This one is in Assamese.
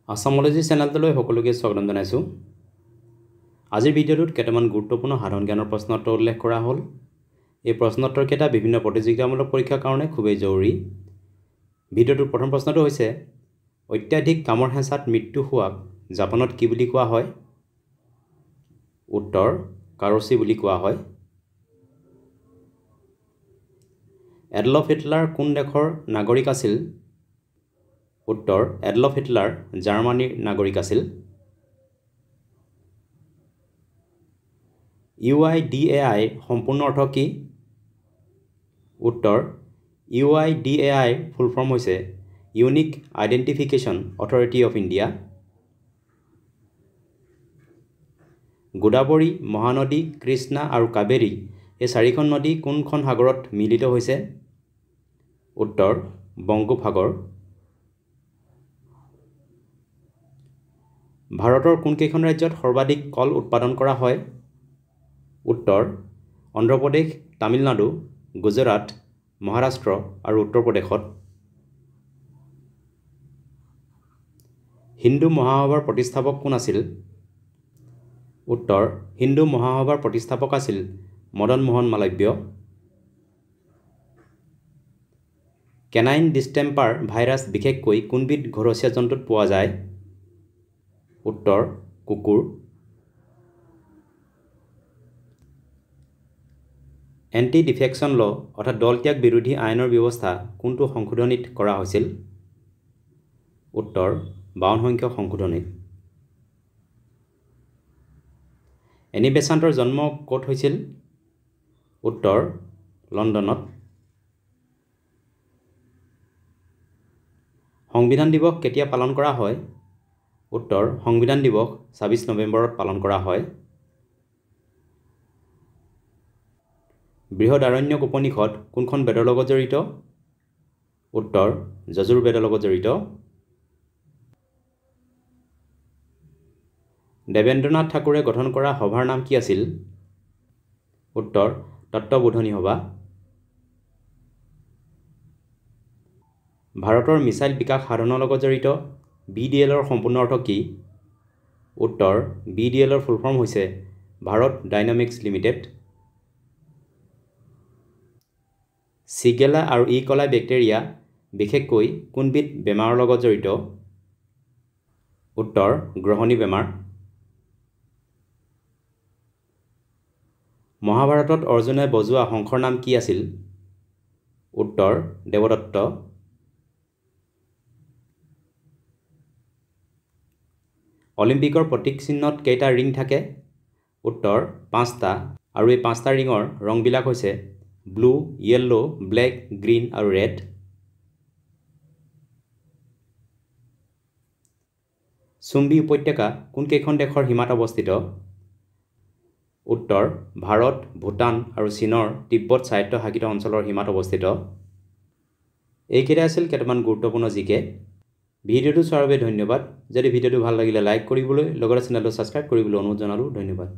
আসামোলজি চেনেলটোলৈ সকলোকে স্বাগতম জনাইছো। আজিৰ ভিডিঅ'টোত কেইটামান গুৰুত্বপূৰ্ণ সাধাৰণ জ্ঞানৰ প্ৰশ্নোত্তৰ উল্লেখ কৰা হ'ল। এই প্ৰশ্নোত্তৰ কেইটা বিভিন্ন প্ৰতিযোগিতামূলক পৰীক্ষাৰ কাৰণে খুবেই জৰুৰী। ভিডিঅ'টোৰ প্ৰথম প্ৰশ্নটো হৈছে অত্যাধিক কামৰ হেঁচাত মৃত্যু হোৱাক জাপানত কি বুলি কোৱা হয়? উত্তৰ কাৰোচি বুলি কোৱা হয়। এডলফ হিটলাৰ কোন দেশৰ নাগৰিক আছিল? উত্তৰ এডলফ হিটলাৰ জাৰ্মানীৰ নাগৰিক আছিল। UIDAI সম্পূৰ্ণ অৰ্থ কি? উত্তৰ UIDAI ফুল ফৰ্ম হৈছে unique identification authority of India. Godavari, Mahanadi, Krishna আৰু কাবেৰী এই চাৰিখন নদী কোনখন সাগৰত মিলিত হৈছে? উত্তৰ বংগোপসাগৰ। ভাৰতৰ কোনকেইখন ৰাজ্যত সৰ্বাধিক কল উৎপাদন কৰা হয়? উত্তৰ অন্ধ্ৰপ্ৰদেশ, তামিলনাডু, গুজৰাট, মহাৰাষ্ট্ৰ আৰু উত্তৰ প্ৰদেশত। হিন্দু মহাসভাৰ প্ৰতিষ্ঠাপক কোন আছিল? উত্তৰ হিন্দু মহাসভাৰ প্ৰতিষ্ঠাপক আছিল Madan Mohan Malaviya. Canine distemper virus বিশেষকৈ কোনবিধ ঘৰচীয়া জন্তুত পোৱা যায়? উত্তৰ কুকুৰ। এণ্টি ডিফেকশ্যন ল অৰ্থাৎ দলত্যাগ বিৰোধী আইনৰ ব্যৱস্থা কোনটো সংশোধনীত কৰা হৈছিল? উত্তৰ 52 সংখ্যক সংশোধনীত। এনি বেচাণ্টৰ জন্ম ক'ত হৈছিল? উত্তৰ লণ্ডনত। সংবিধান দিৱস কেতিয়া পালন কৰা হয়? উত্তৰ সংবিধান দিৱস 26 নৱেম্বৰত পালন কৰা হয়। বৃহদাৰণ্যক উপনিষদ কোনখন বেদৰ লগত জড়িত? উত্তৰ যজুৰ্বেদৰ লগত জড়িত। দেৱেন্দ্ৰনাথ ঠাকুৰে গঠন কৰা সভাৰ নাম কি আছিল? উত্তৰ তত্ত্ববোধনী সভা। ভাৰতৰ মিছাইল বিকাশ সাধনৰ লগত জড়িত BDL-ৰ সম্পূৰ্ণ অৰ্থ কি? উত্তৰ BDL-ৰ ফুল ফৰ্ম হৈছে ভাৰত ডাইনামিক্স লিমিটেড। চিগেলা আৰু ই কলাই বেক্টেৰিয়া বিশেষকৈ কোনবিধ বেমাৰৰ লগত জড়িত? উত্তৰ গ্ৰহণী বেমাৰ। মহাভাৰতত অৰ্জুনে বজোৱা শংখৰ নাম কি আছিল? উত্তৰ দেৱদত্ত। অলিম্পিকৰ প্ৰতীক চিহ্নত কেইটা ৰিং থাকে? উত্তৰ 5টা আৰু এই 5টা ৰিঙৰ ৰংবিলাক হৈছে ব্লু, য়েল্লো, ব্লেক, গ্ৰীণ আৰু ৰেড। চুম্বী উপত্যকা কোনকেইখন দেশৰ সীমাত অৱস্থিত? উত্তৰ ভাৰত, ভূটান আৰু চীনৰ তিব্বত স্বায়ত্তশাসিত অঞ্চলৰ সীমাত অৱস্থিত। এইকেইটা আছিল কেইটামান গুৰুত্বপূৰ্ণ জিকে। ভিডিঅ'টো চোৱাৰ বাবে ধন্যবাদ। যদি ভিডিঅ'টো ভাল লাগিলে লাইক কৰিবলৈ লগতে চেনেলটো ছাবস্ক্ৰাইব কৰিবলৈ অনুৰোধ জনালোঁ। ধন্যবাদ।